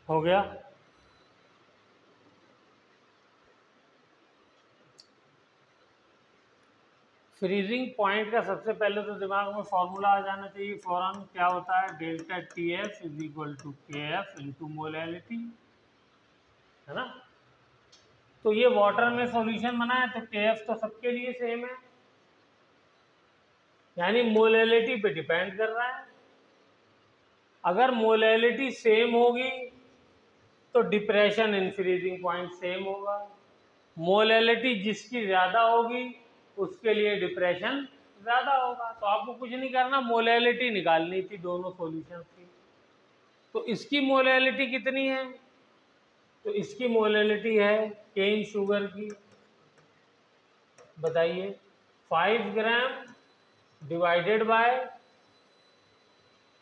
हो गया। Freezing point का सबसे पहले तो दिमाग में फॉर्मूला आ जाना चाहिए फौरन। क्या होता है? Delta T F is equal to K F into molality, है ना। तो ये वाटर में सॉल्यूशन बना है तो के एफ तो सबके लिए सेम है, यानी मोलैलिटी पे डिपेंड कर रहा है। अगर मोलैलिटी सेम होगी तो depression in freezing point same होगा। मोलैलिटी जिसकी ज़्यादा होगी उसके लिए डिप्रेशन ज़्यादा होगा। तो आपको कुछ नहीं करना, मोलैलिटी निकालनी थी दोनों सॉल्यूशन की। तो इसकी मोलैलिटी कितनी है? तो इसकी मोलैलिटी है केन शुगर की, बताइए, 5 ग्राम डिवाइडेड बाय,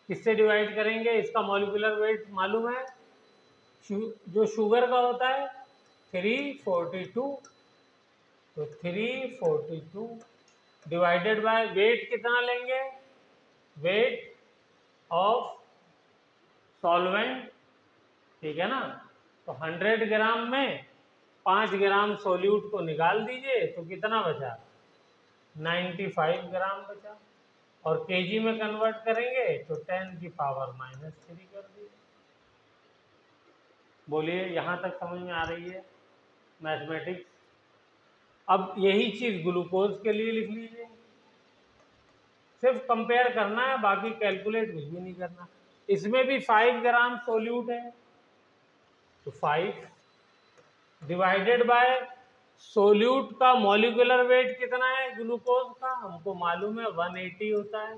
किससे डिवाइड करेंगे? इसका मॉलिक्यूलर वेट मालूम है, जो शुगर का होता है 342, तो 342 डिवाइडेड बाय वेट कितना लेंगे? वेट ऑफ सॉल्वेंट, ठीक है ना। तो 100 ग्राम में 5 ग्राम सोल्यूट को निकाल दीजिए तो कितना बचा? 95 ग्राम बचा। और केजी में कन्वर्ट करेंगे तो 10 की पावर -3 कर दीजिए। बोलिए यहाँ तक समझ में आ रही है मैथमेटिक्स? अब यही चीज़ ग्लूकोज के लिए लिख लीजिए, सिर्फ कंपेयर करना है, बाकी कैलकुलेट कुछ भी नहीं करना। इसमें भी 5 ग्राम सोल्यूट है तो 5 डिवाइडेड बाय सोल्यूट का मॉलिक्यूलर वेट कितना है ग्लूकोज का, हमको मालूम है 180 होता है,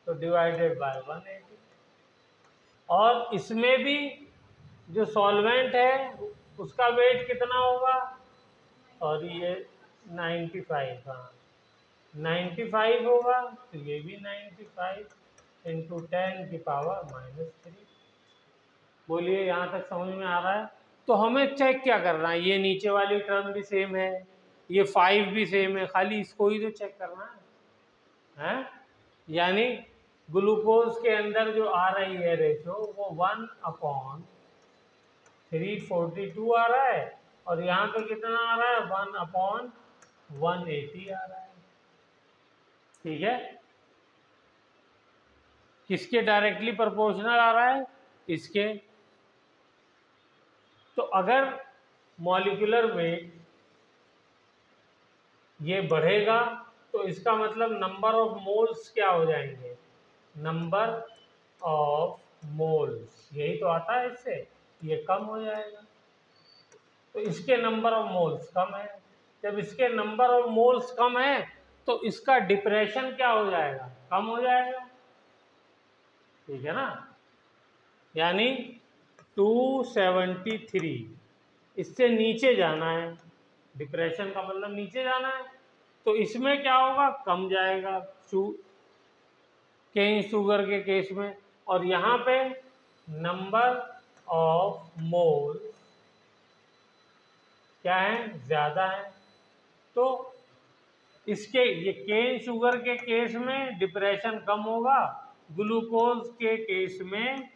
तो डिवाइडेड बाय 180। और इसमें भी जो सॉल्वेंट है उसका वेट कितना होगा, और ये 95, हाँ 95 होगा, तो ये भी 95 इंटू 10 की पावर -3। बोलिए यहाँ तक समझ में आ रहा है? तो हमें चेक क्या करना है? ये नीचे वाली टर्म भी सेम है, ये 5 भी सेम है, खाली इसको ही तो चेक करना है? यानी ग्लूकोज के अंदर जो आ रही है रेशो वो 1/342 आ रहा है, और यहाँ पे कितना आ रहा है? 1/180 आ रहा है, ठीक है। किसके डायरेक्टली प्रोपोर्शनल आ रहा है? इसके। तो अगर मॉलिक्यूलर वेट ये बढ़ेगा तो इसका मतलब नंबर ऑफ मोल्स क्या हो जाएंगे? नंबर ऑफ मोल्स, यही तो आता है इससे, ये कम हो जाएगा। तो इसके नंबर ऑफ मोल्स कम है, जब इसके नंबर ऑफ मोल्स कम है तो इसका डिप्रेशन क्या हो जाएगा? कम हो जाएगा, ठीक है ना। यानी 273, इससे नीचे जाना है, डिप्रेशन का मतलब नीचे जाना है, तो इसमें क्या होगा? कम जाएगा केन शुगर के केस में। और यहाँ पे नंबर ऑफ मोल क्या है? ज़्यादा है। तो इसके ये केन शुगर के केस में डिप्रेशन कम होगा, ग्लूकोज के केस में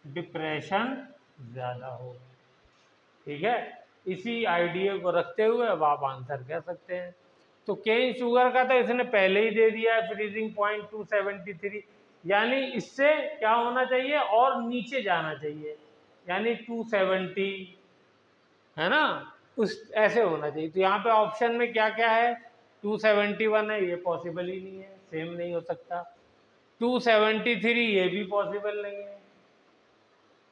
डिप्रेशन ज़्यादा होगा, ठीक है। इसी आइडिया को रखते हुए अब आप आंसर कह सकते हैं। तो केन शुगर का तो इसने पहले ही दे दिया है, फ्रीजिंग पॉइंट 273, यानी इससे क्या होना चाहिए? और नीचे जाना चाहिए, यानी 270, है ना, उस ऐसे होना चाहिए। तो यहाँ पे ऑप्शन में क्या क्या है? 271 है, ये पॉसिबल ही नहीं है, सेम नहीं हो सकता। 273 ये भी पॉसिबल नहीं है।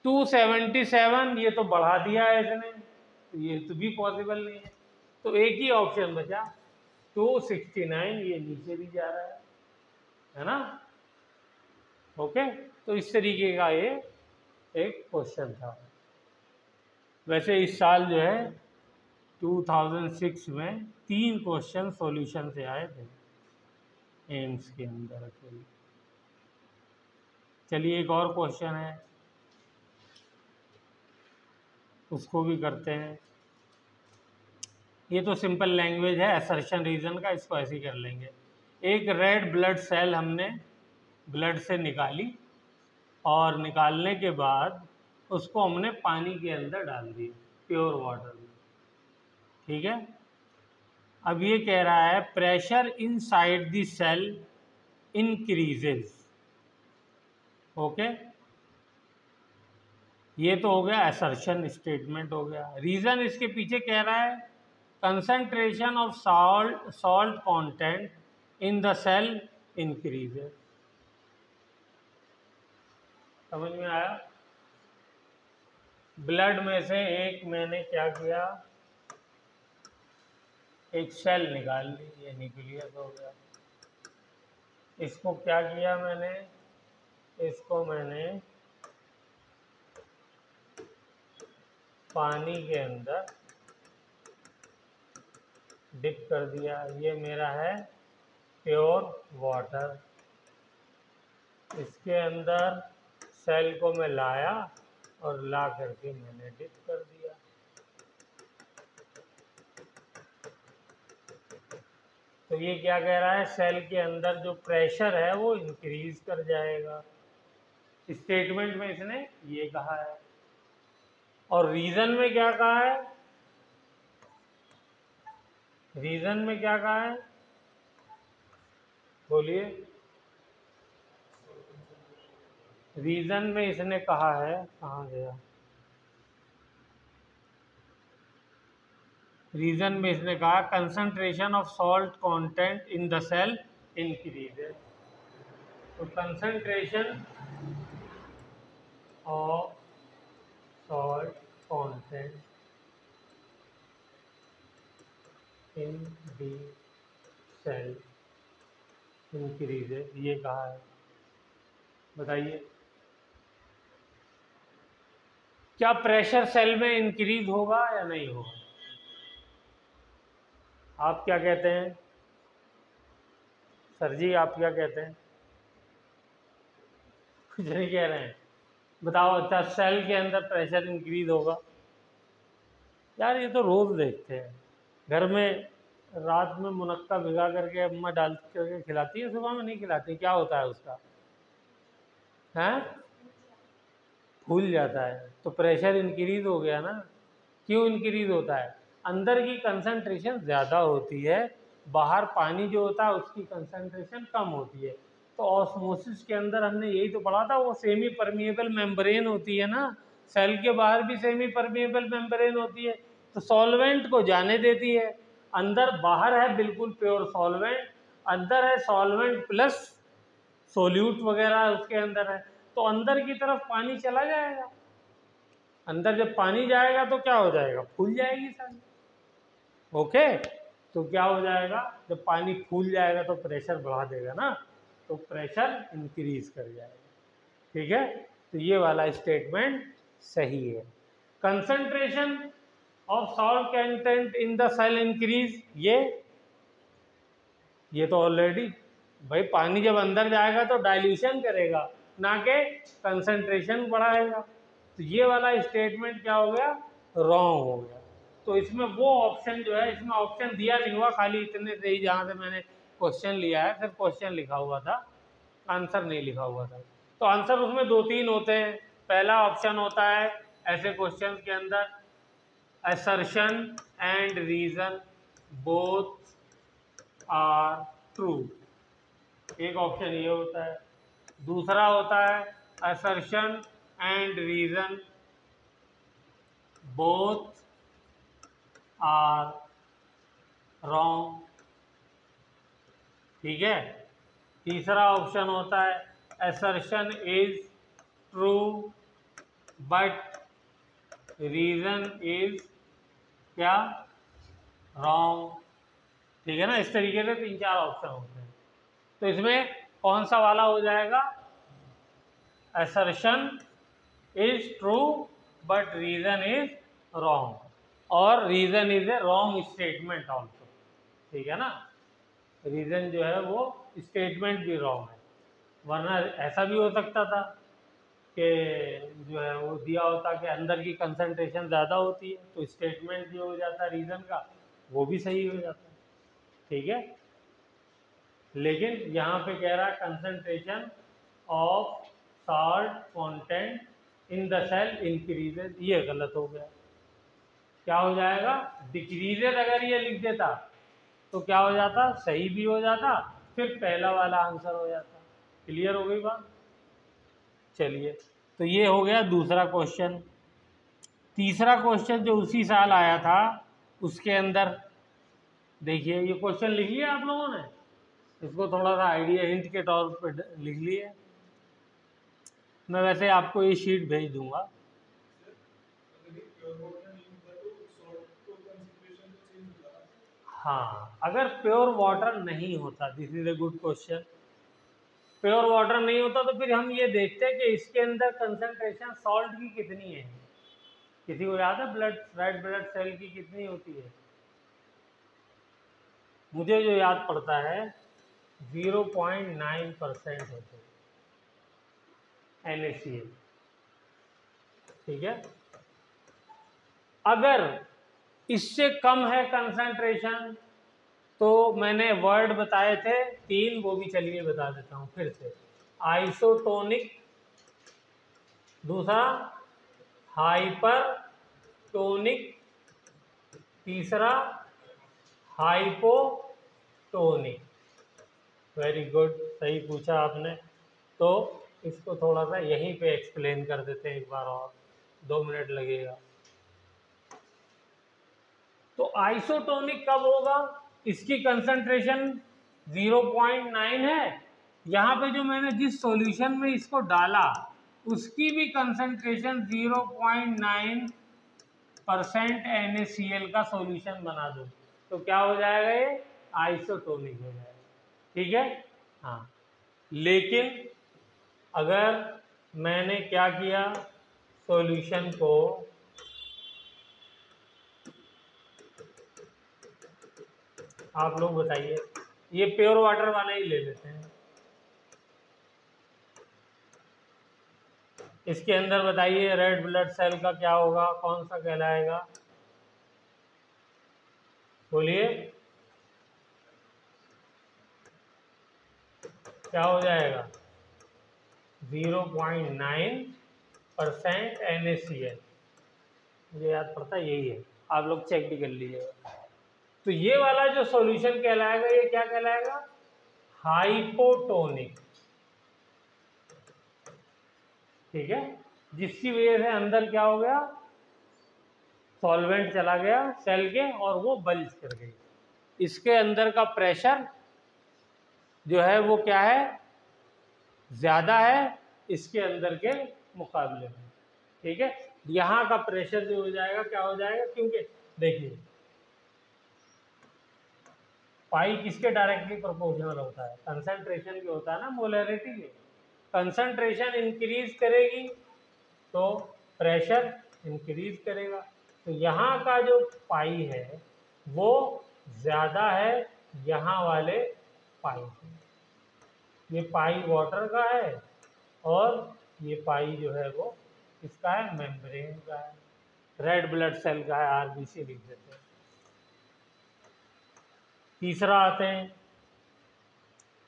277 ये तो बढ़ा दिया है इसने, तो ये तो भी पॉसिबल नहीं है। तो एक ही ऑप्शन बचा 269, ये नीचे भी जा रहा है ना। ओके, तो इस तरीके का ये एक क्वेश्चन था। वैसे इस साल जो है 2006 में 3 क्वेश्चन सॉल्यूशन से आए थे एम्स के अंदर अकेले। चलिए एक और क्वेश्चन है, उसको भी करते हैं। ये तो सिंपल लैंग्वेज है असर्शन रीजन का, इसको ऐसे ही कर लेंगे। एक रेड ब्लड सेल हमने ब्लड से निकाली, और निकालने के बाद उसको हमने पानी के अंदर डाल दिया, प्योर वाटर में। ठीक है। अब ये कह रहा है pressure inside the cell increases. Okay, ये तो हो गया असर्शन स्टेटमेंट हो गया। रीजन इसके पीछे कह रहा है concentration of salt content in the cell increases. समझ में आया? ब्लड में से एक मैंने क्या किया, एक सेल निकाल ली, ये न्यूक्लियस हो गया। इसको क्या किया मैंने, इसको मैंने पानी के अंदर डिप कर दिया। ये मेरा है प्योर वाटर। इसके अंदर सेल को मैं लाया और ला करके मैंने डिप कर दिया। तो ये क्या कह रहा है, सेल के अंदर जो प्रेशर है वो इंक्रीज कर जाएगा। स्टेटमेंट में इसने ये कहा है। और रीजन में क्या कहा है, रीजन में क्या कहा है, बोलिए। रीजन में इसने कहा है, कहाँ गया, रीजन में इसने कहा concentration of salt content in the cell increases. तो concentration of salt content in the cell increases, ये कहा है। बताइए क्या प्रेशर सेल में इंक्रीज होगा या नहीं होगा? आप क्या कहते हैं सर जी, आप क्या कहते हैं? कुछ नहीं कह रहे हैं, बताओ। अच्छा, सेल के अंदर प्रेशर इंक्रीज होगा? यार ये तो रोज देखते हैं घर में, रात में मुनक्का भिगा करके अम्मा डाल करके खिलाती है, सुबह में नहीं खिलाती। क्या होता है उसका, हैं? फूल जाता है। तो प्रेशर इंक्रीज हो गया ना। क्यों इंक्रीज होता है? अंदर की कंसंट्रेशन ज़्यादा होती है, बाहर पानी जो होता है उसकी कंसंट्रेशन कम होती है। तो ऑस्मोसिस के अंदर हमने यही तो पढ़ा था, वो सेमी परमिएबल मेम्ब्रेन होती है ना, सेल के बाहर भी सेमी परमिएबल मेम्ब्रेन होती है। तो सॉल्वेंट को जाने देती है। अंदर बाहर है बिल्कुल प्योर सॉल्वेंट, अंदर है सॉल्वेंट प्लस सोल्यूट वगैरह उसके अंदर है। तो अंदर की तरफ पानी चला जाएगा। अंदर जब पानी जाएगा तो क्या हो जाएगा, फूल जाएगी सारी। ओके, तो क्या हो जाएगा, जब पानी फूल जाएगा तो प्रेशर बढ़ा देगा ना, तो प्रेशर इंक्रीज कर जाएगा। ठीक है, तो ये वाला स्टेटमेंट सही है। Concentration of salt content in the cell increase, ये तो ऑलरेडी, भाई पानी जब अंदर जाएगा तो डाइल्यूशन करेगा, ना कि कंसंट्रेशन बढ़ाएगा। तो ये वाला स्टेटमेंट क्या हो गया, रॉन्ग हो गया। तो इसमें वो ऑप्शन जो है, इसमें ऑप्शन दिया नहीं हुआ, खाली इतने से ही जहाँ से मैंने क्वेश्चन लिया है सिर्फ क्वेश्चन लिखा हुआ था, आंसर नहीं लिखा हुआ था। तो आंसर उसमें 2-3 होते हैं। पहला ऑप्शन होता है ऐसे क्वेश्चन के अंदर, assertion and reason both are true, एक ऑप्शन ये होता है। दूसरा होता है assertion and reason both are wrong. ठीक है। तीसरा ऑप्शन होता है assertion is true but reason is क्या, रॉन्ग। ठीक है ना, इस तरीके से 3-4 ऑप्शन होते हैं। तो इसमें कौन सा वाला हो जाएगा, assertion is true but reason is wrong, और reason is a wrong statement also। ठीक है ना, रीजन जो है वो स्टेटमेंट भी रॉन्ग है। वरना ऐसा भी हो सकता था कि जो है वो दिया होता कि अंदर की कंसंट्रेशन ज़्यादा होती है, तो स्टेटमेंट जो हो जाता रीजन का वो भी सही हो जाता है। ठीक है, लेकिन यहाँ पे कह रहा है concentration of salt content in the cell increases, ये गलत हो गया। क्या हो जाएगा, डिक्रीजेज अगर ये लिख देता तो क्या हो जाता, सही भी हो जाता, फिर पहला वाला आंसर हो जाता। क्लियर हो गई बात। चलिए, तो ये हो गया दूसरा क्वेश्चन। तीसरा क्वेश्चन जो उसी साल आया था उसके अंदर देखिए, ये क्वेश्चन लिख लिया आप लोगों ने, इसको थोड़ा सा आइडिया हिंट के तौर पर लिख लिए। मैं वैसे आपको ये शीट भेज दूंगा। हाँ, अगर प्योर वाटर नहीं होता, this is a good question, pure water नहीं होता तो फिर हम ये देखते हैं कि इसके अंदर कंसंट्रेशन सॉल्ट की कितनी है। किसी को याद है ब्लड, रेड ब्लड सेल की कितनी होती है? मुझे जो याद पड़ता है 0.9% होते हैं NaCl। ठीक है, अगर इससे कम है कंसंट्रेशन तो मैंने वर्ड बताए थे 3, वो भी चलिए बता देता हूँ फिर से। आइसोटोनिक, दूसरा हाइपरटोनिक, तीसरा हाइपोटोनिक। वेरी गुड, सही पूछा आपने। तो इसको थोड़ा सा यहीं पे एक्सप्लेन कर देते हैं एक बार और, 2 मिनट लगेगा। तो आइसोटोनिक कब होगा, इसकी कंसंट्रेशन 0.9 है, यहाँ पे जो मैंने जिस सॉल्यूशन में इसको डाला उसकी भी कंसंट्रेशन 0.9% NaCl का सॉल्यूशन बना दूँ तो क्या हो जाएगा, ये आइसोटोनिक हो जाएगा। ठीक है, हाँ। लेकिन अगर मैंने क्या किया, सॉल्यूशन को आप लोग बताइए, ये प्योर वाटर वाला ही ले लेते हैं, इसके अंदर बताइए रेड ब्लड सेल का क्या होगा, कौन सा कहलाएगा, बोलिए क्या हो जाएगा, 0.9% NaCl। मुझे याद पड़ता यही है, आप लोग चेक भी कर लीजिएगा। तो ये वाला जो सॉल्यूशन कहलाएगा, ये क्या कहलाएगा, हाइपोटोनिक। ठीक है, जिसकी वजह से अंदर क्या हो गया, सॉल्वेंट चला गया सेल के और वो बल्ज कर गई। इसके अंदर का प्रेशर जो है वो क्या है, ज़्यादा है इसके अंदर के मुकाबले में। ठीक है, यहाँ का प्रेशर जो हो जाएगा क्या हो जाएगा, क्योंकि देखिए पाई किसके डायरेक्टली प्रोपोर्शनल होता है, कंसंट्रेशन के होता है ना, मोलैरिटी के। कंसंट्रेशन इंक्रीज करेगी तो प्रेशर इंक्रीज करेगा। तो यहाँ का जो पाई है वो ज़्यादा है यहाँ वाले पाई से। ये पाई वाटर का है और ये पाई जो है वो किसका है, मेम्ब्रेन का है, रेड ब्लड सेल का है, RBC लिख देते हैं। तीसरा आते हैं,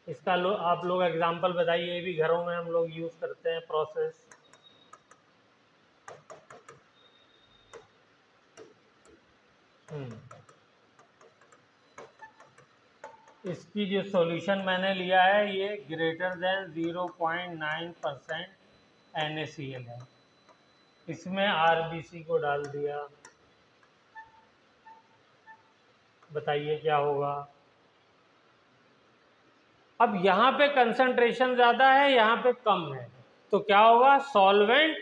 इसका आप लोग एग्जाम्पल बताइए, ये भी घरों में हम लोग यूज़ करते हैं प्रोसेस। इसकी जो सॉल्यूशन मैंने लिया है ये ग्रेटर देन 0.9% NaCl है, इसमें RBC को डाल दिया, बताइए क्या होगा। अब यहाँ पे कंसंट्रेशन ज़्यादा है, यहाँ पे कम है, तो क्या होगा, सॉल्वेंट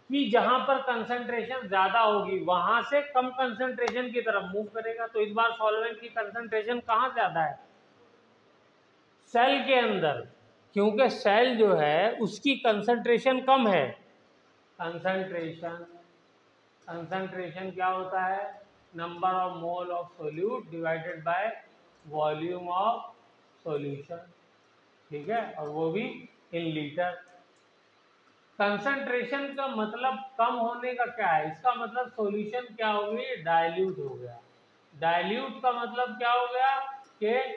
की जहाँ पर कंसंट्रेशन ज़्यादा होगी वहाँ से कम कंसंट्रेशन की तरफ मूव करेगा। तो इस बार सॉल्वेंट की कंसंट्रेशन कहाँ ज़्यादा है, सेल के अंदर, क्योंकि सेल जो है उसकी कंसंट्रेशन कम है। कंसंट्रेशन क्या होता है, number of mole of solute divided by volume of solution. ठीक है, और वो भी इन लीटर। कंसंट्रेशन का मतलब कम होने का क्या है, इसका मतलब सॉल्यूशन क्या हो गई, डाइल्यूट हो गया। डाइल्यूट का मतलब क्या हो गया कि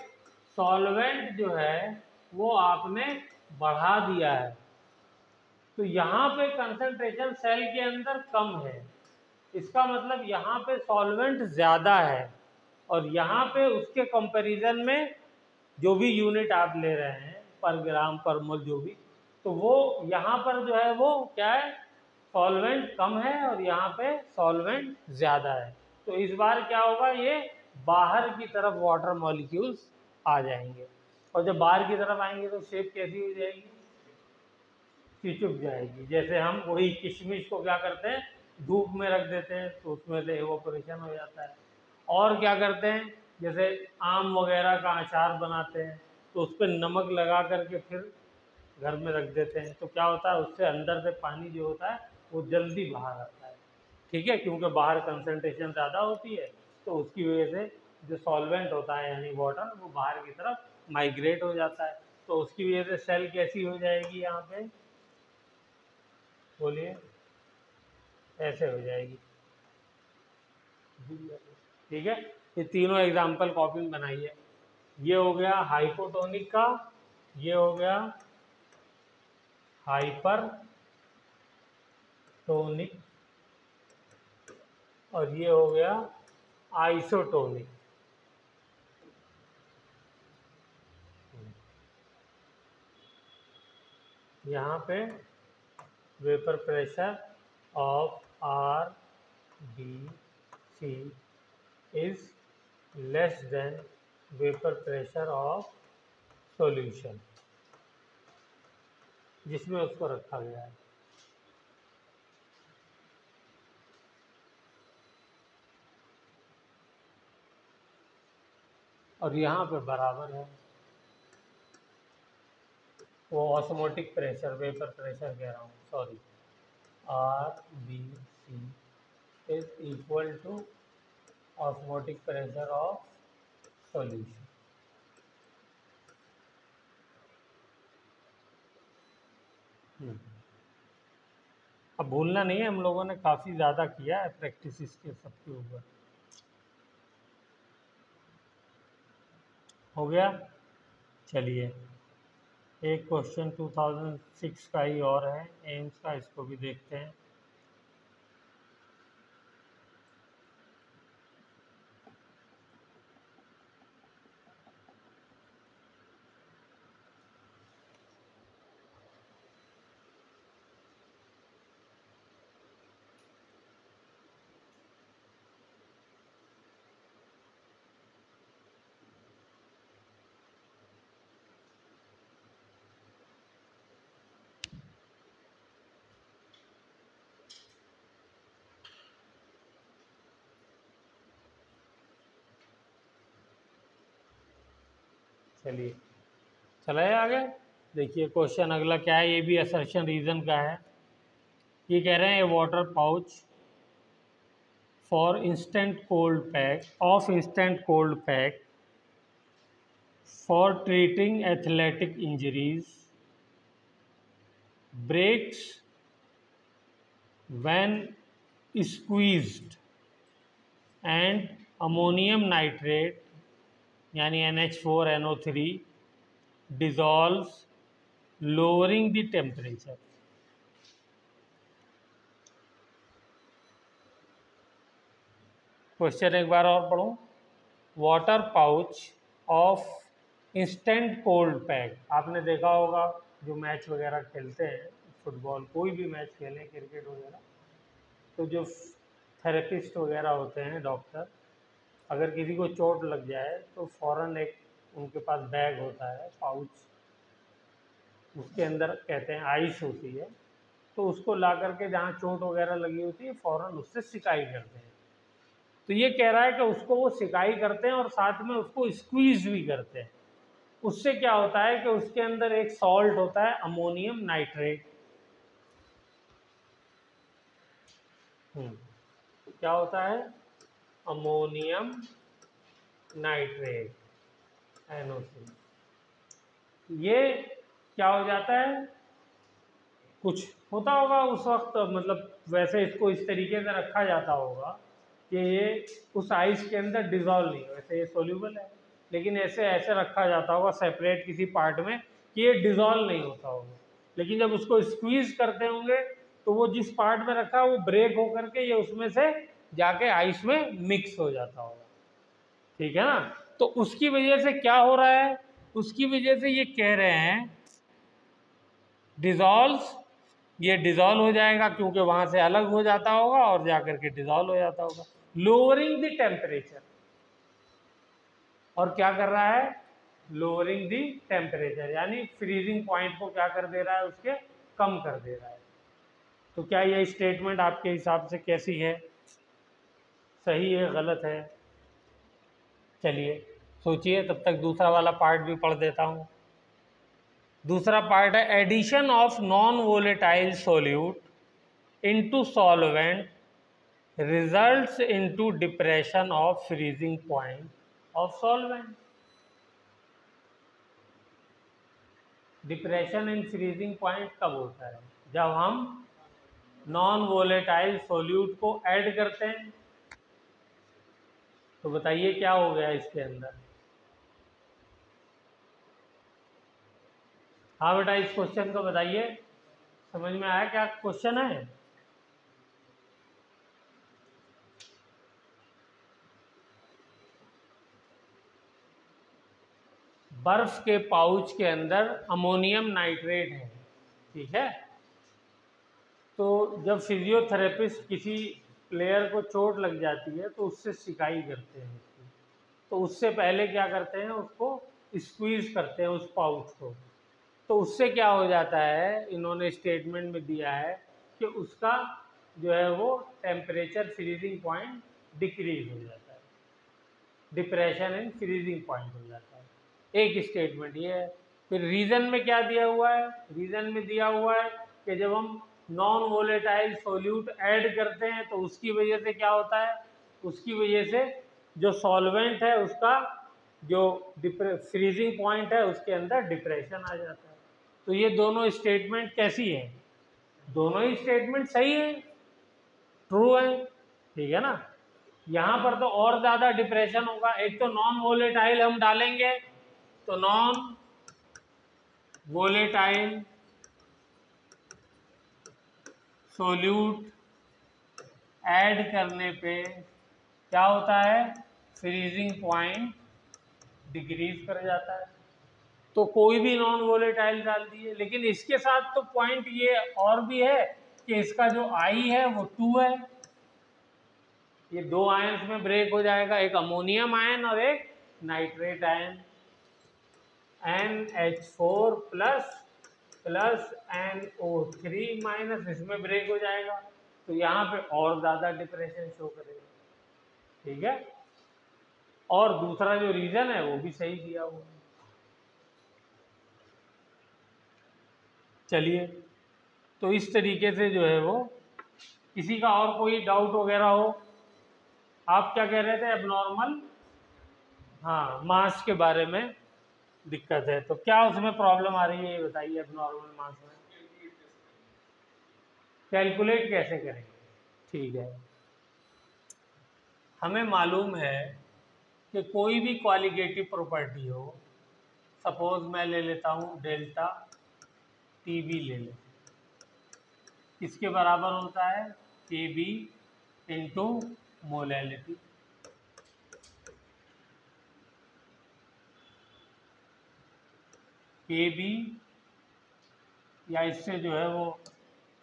सॉल्वेंट जो है वो आपने बढ़ा दिया है, तो यहाँ पे कंसंट्रेशन सेल के अंदर कम है, इसका मतलब यहाँ पे सॉल्वेंट ज़्यादा है, और यहाँ पे उसके कंपैरिजन में जो भी यूनिट आप ले रहे हैं पर ग्राम पर मोल जो भी, तो वो यहाँ पर जो है वो क्या है, सॉल्वेंट कम है और यहाँ पे सॉल्वेंट ज़्यादा है। तो इस बार क्या होगा, ये बाहर की तरफ वाटर मॉलिक्यूल्स आ जाएंगे, और जब बाहर की तरफ आएंगे तो शेप कैसी हो जाएगी, चिपक जाएगी। जैसे हम वही किशमिश को क्या करते हैं, धूप में रख देते हैं तो उसमें से एवोपोरेशन हो जाता है। और क्या करते हैं, जैसे आम वगैरह का अचार बनाते हैं तो उस पर नमक लगा करके फिर घर में रख देते हैं, तो क्या होता है, उससे अंदर से पानी जो होता है वो जल्दी बाहर आता है। ठीक है, क्योंकि बाहर कंसंट्रेशन ज़्यादा होती है, तो उसकी वजह से जो सॉल्वेंट होता है यानी वाटर वो बाहर की तरफ माइग्रेट हो जाता है। तो उसकी वजह से सेल कैसी हो जाएगी, यहाँ पे बोलिए, ऐसे हो जाएगी। ठीक है, ये तीनों एग्जाम्पल कॉपी में बनाइए। ये हो गया हाइपोटोनिक का, ये हो गया हाइपर टोनिक, और ये हो गया आइसोटोनिक। यहाँ पे vapour pressure of RBC is less than vapour pressure of solution, जिसमें उसको रखा गया है। और यहाँ पे बराबर है, वो ऑस्मोटिक प्रेशर, वेपर प्रेशर कह रहा हूँ, sorry, RBC is equal to osmotic pressure of solution. अब भूलना नहीं है, हम लोगों ने काफ़ी ज़्यादा किया है प्रैक्टिस इसके सबके ऊपर। हो गया, चलिए एक क्वेश्चन 2006 का ही और है एम्स का, इसको भी देखते हैं। चलिए चला है आगे। देखिए क्वेश्चन अगला क्या है, ये भी असर्शन रीजन का है। ये कह रहे हैं water pouch for instant cold pack of instant cold pack for treating athletic injuries breaks when squeezed and ammonium nitrate यानी NH4NO3 dissolves lowering the temperature। Question एक बार और पढ़ूं। Water pouch of instant cold pack, आपने देखा होगा जो match वगैरह खेलते हैं, फुटबॉल कोई भी मैच खेलें, क्रिकेट वगैरह, तो जो थेरेपिस्ट वगैरह होते हैं, डॉक्टर, अगर किसी को चोट लग जाए तो फ़ौरन एक उनके पास बैग होता है, पाउच, उसके अंदर कहते हैं आइस होती है, तो उसको ला करके जहाँ चोट वगैरह लगी होती है फ़ौरन उससे सिकाई करते हैं। तो ये कह रहा है कि उसको वो सिकाई करते हैं और साथ में उसको स्क्वीज भी करते हैं। उससे क्या होता है कि उसके अंदर एक सॉल्ट होता है अमोनियम नाइट्रेट। क्या होता है, अमोनियम नाइट्रेट, NO3। ये क्या हो जाता है, कुछ होता होगा उस वक्त, मतलब वैसे इसको इस तरीके से रखा जाता होगा कि ये उस आइस के अंदर डिजॉल्व नहीं हो, वैसे ये सोल्यूबल है लेकिन ऐसे ऐसे रखा जाता होगा सेपरेट किसी पार्ट में कि ये डिजॉल्व नहीं होता होगा। लेकिन जब उसको स्क्वीज करते होंगे तो वो जिस पार्ट में रखा है वो ब्रेक होकर के ये उसमें से जाके आइस में मिक्स हो जाता होगा, ठीक है ना। तो उसकी वजह से क्या हो रहा है, उसकी वजह से ये कह रहे हैं डिजॉल्व, ये डिजॉल्व हो जाएगा क्योंकि वहां से अलग हो जाता होगा और जाकर के डिजॉल्व हो जाता होगा। लोअरिंग द टेम्परेचर, और क्या कर रहा है, लोअरिंग द टेम्परेचर, यानी फ्रीजिंग पॉइंट को क्या कर दे रहा है, उसके कम कर दे रहा है। तो क्या ये स्टेटमेंट आपके हिसाब से कैसी है, सही है गलत है? चलिए सोचिए, तब तक दूसरा वाला पार्ट भी पढ़ देता हूँ। दूसरा पार्ट है addition of non volatile solute into solvent results into depression of freezing point of solvent. Depression in freezing point कब होता है, जब हम नॉन वोलेटाइल सोल्यूट को ऐड करते हैं। तो बताइए क्या हो गया इसके अंदर। हाँ बेटा, इस क्वेश्चन को बताइए, समझ में आया क्या क्वेश्चन है? बर्फ के पाउच के अंदर अमोनियम नाइट्रेट है, ठीक है। तो जब फिजियोथेरेपिस्ट किसी प्लेयर को चोट लग जाती है तो उससे सिकाई करते हैं उसकी, तो उससे पहले क्या करते हैं, उसको स्क्वीज करते हैं उस पाउच को। तो उससे क्या हो जाता है, इन्होंने स्टेटमेंट में दिया है कि उसका जो है वो टेम्परेचर फ्रीजिंग पॉइंट डिक्रीज हो जाता है, डिप्रेशन इन फ्रीजिंग पॉइंट हो जाता है। एक स्टेटमेंट ये है। फिर रीज़न में क्या दिया हुआ है, रीज़न में दिया हुआ है कि जब हम नॉन वोलेटाइल सोल्यूट ऐड करते हैं तो उसकी वजह से क्या होता है, उसकी वजह से जो सॉल्वेंट है उसका जो फ्रीजिंग पॉइंट है उसके अंदर डिप्रेशन आ जाता है। तो ये दोनों स्टेटमेंट कैसी है, दोनों ही स्टेटमेंट सही है, ट्रू है, ठीक है ना। यहाँ पर तो और ज़्यादा डिप्रेशन होगा। एक तो नॉन वोलेटाइल हम डालेंगे तो नॉन वोलेटाइल सोल्यूट ऐड करने पे क्या होता है, फ्रीजिंग पॉइंट डिक्रीज कर जाता है। तो कोई भी नॉन वोलेटाइल डाल दिए, लेकिन इसके साथ तो पॉइंट ये और भी है कि इसका जो आई है वो 2 है, ये 2 आयंस में ब्रेक हो जाएगा, एक अमोनियम आयन और एक nitrate ion, NH4 plus plus NO3 minus, इसमें ब्रेक हो जाएगा। तो यहाँ पे और ज़्यादा डिप्रेशन शो करेगा, ठीक है। और दूसरा जो रीजन है वो भी सही दिया हुआ है। चलिए, तो इस तरीके से जो है वो, किसी का और कोई डाउट वगैरह हो? आप क्या कह रहे थे, एबनॉर्मल, हाँ मास के बारे में दिक्कत है, तो क्या उसमें प्रॉब्लम आ रही है ये बताइए। एबनॉर्मल मास में कैलकुलेट कैसे करेंगे, ठीक है। हमें मालूम है कि कोई भी क्वालिटेटिव प्रॉपर्टी हो, सपोज मैं ले लेता हूँ डेल्टा टीबी ले लें, किसके बराबर होता है, केबी इंटू मोलैलिटी। केबी, या इससे जो है वो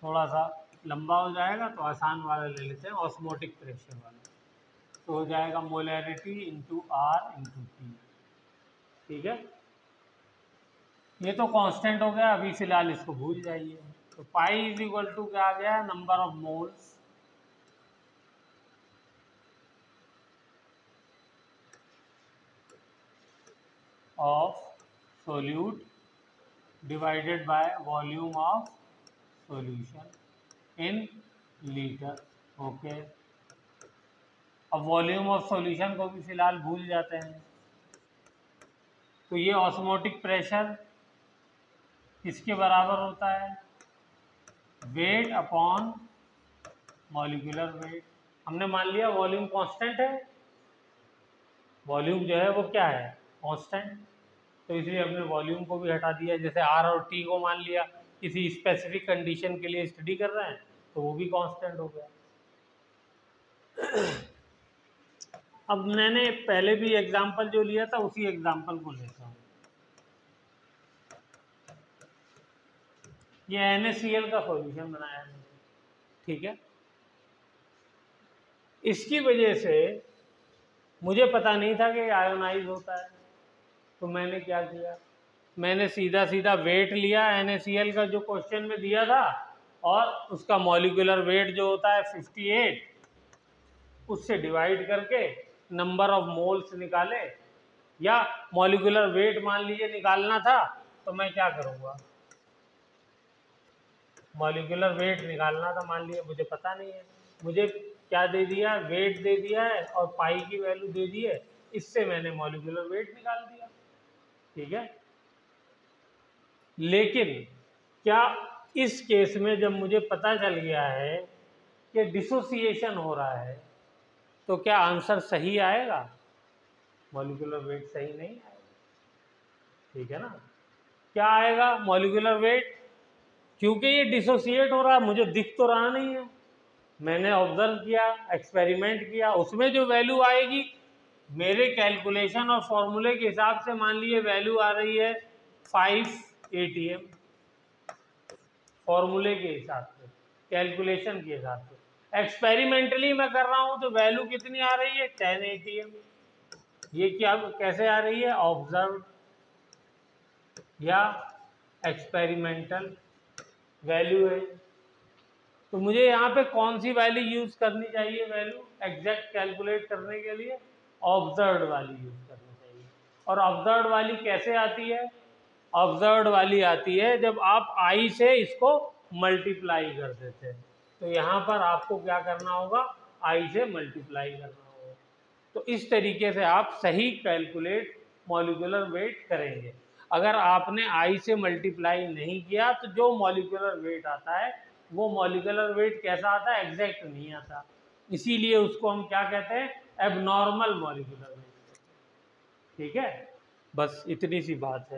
थोड़ा सा लंबा हो जाएगा तो आसान वाला ले लेते हैं, ऑस्मोटिक प्रेशर वाला। तो हो जाएगा molarity into R into T, ठीक है। ये तो कांस्टेंट हो गया, अभी फिलहाल इसको भूल जाइए। तो पाई इज इक्वल टू क्या आ गया, number of moles of solute divided by volume of solution in litre, okay. अब वॉल्यूम ऑफ सॉल्यूशन को भी फिलहाल भूल जाते हैं। तो ये ऑस्मोटिक प्रेशर किसके बराबर होता है, वेट अपॉन मॉलिक्यूलर वेट। हमने मान लिया वॉल्यूम कांस्टेंट है, वॉल्यूम जो है वो क्या है, कांस्टेंट, तो इसलिए हमने वॉल्यूम को भी हटा दिया। जैसे आर और टी को मान लिया किसी स्पेसिफिक कंडीशन के लिए स्टडी कर रहे हैं तो वो भी कांस्टेंट हो गया। अब मैंने पहले भी एग्जांपल जो लिया था उसी एग्जांपल को लेता हूँ। ये NaCl का सॉल्यूशन बनाया है, ठीक है। इसकी वजह से मुझे पता नहीं था कि आयोनाइज होता है, तो मैंने क्या किया, मैंने सीधा सीधा वेट लिया NaCl का जो क्वेश्चन में दिया था और उसका मॉलिक्यूलर वेट जो होता है 58, उससे डिवाइड करके नंबर ऑफ मोल्स निकाले, या मॉलिक्यूलर वेट मान लीजिए निकालना था तो मैं क्या करूँगा, मॉलिक्यूलर वेट निकालना था, मान लिया मुझे पता नहीं है, मुझे क्या दे दिया, वेट दे दिया है और पाई की वैल्यू दे दी है, इससे मैंने मॉलिक्यूलर वेट निकाल दिया, ठीक है। लेकिन क्या इस केस में जब मुझे पता चल गया है कि डिसोसिएशन हो रहा है तो क्या आंसर सही आएगा? मॉलिक्यूलर वेट सही नहीं आएगा, ठीक है ना। क्या आएगा? मॉलिक्यूलर वेट, क्योंकि ये डिसोसिएट हो रहा है, मुझे दिख तो रहा नहीं है, मैंने ऑब्जर्व किया, एक्सपेरिमेंट किया, उसमें जो वैल्यू आएगी मेरे कैलकुलेशन और फॉर्मूले के हिसाब से, मान लीजिए वैल्यू आ रही है 5 ATM, फॉर्मूले के हिसाब से, कैलकुलेशन के हिसाब से। एक्सपेरिमेंटली मैं कर रहा हूं तो वैल्यू कितनी आ रही है? 10 ATM। ये क्या कैसे आ रही है? ऑब्जर्व या एक्सपेरिमेंटल वैल्यू है। तो मुझे यहाँ पे कौन सी वैल्यू यूज करनी चाहिए? वैल्यू एग्जैक्ट कैलकुलेट करने के लिए ऑब्जर्व्ड वाली यूज करनी चाहिए। और ऑब्जर्व्ड वाली कैसे आती है? ऑब्जर्व्ड वाली आती है जब आप आई से इसको मल्टीप्लाई कर देते हैं, तो यहाँ पर आपको क्या करना होगा? आई से मल्टीप्लाई करना होगा। तो इस तरीके से आप सही कैलकुलेट मॉलिक्यूलर वेट करेंगे। अगर आपने आई से मल्टीप्लाई नहीं किया तो जो मॉलिक्यूलर वेट आता है वो मॉलिक्यूलर वेट कैसा आता है? एग्जैक्ट नहीं आता, इसीलिए उसको हम क्या कहते हैं? एबनॉर्मल मॉलिक्यूलर वेट, ठीक है। बस इतनी सी बात है।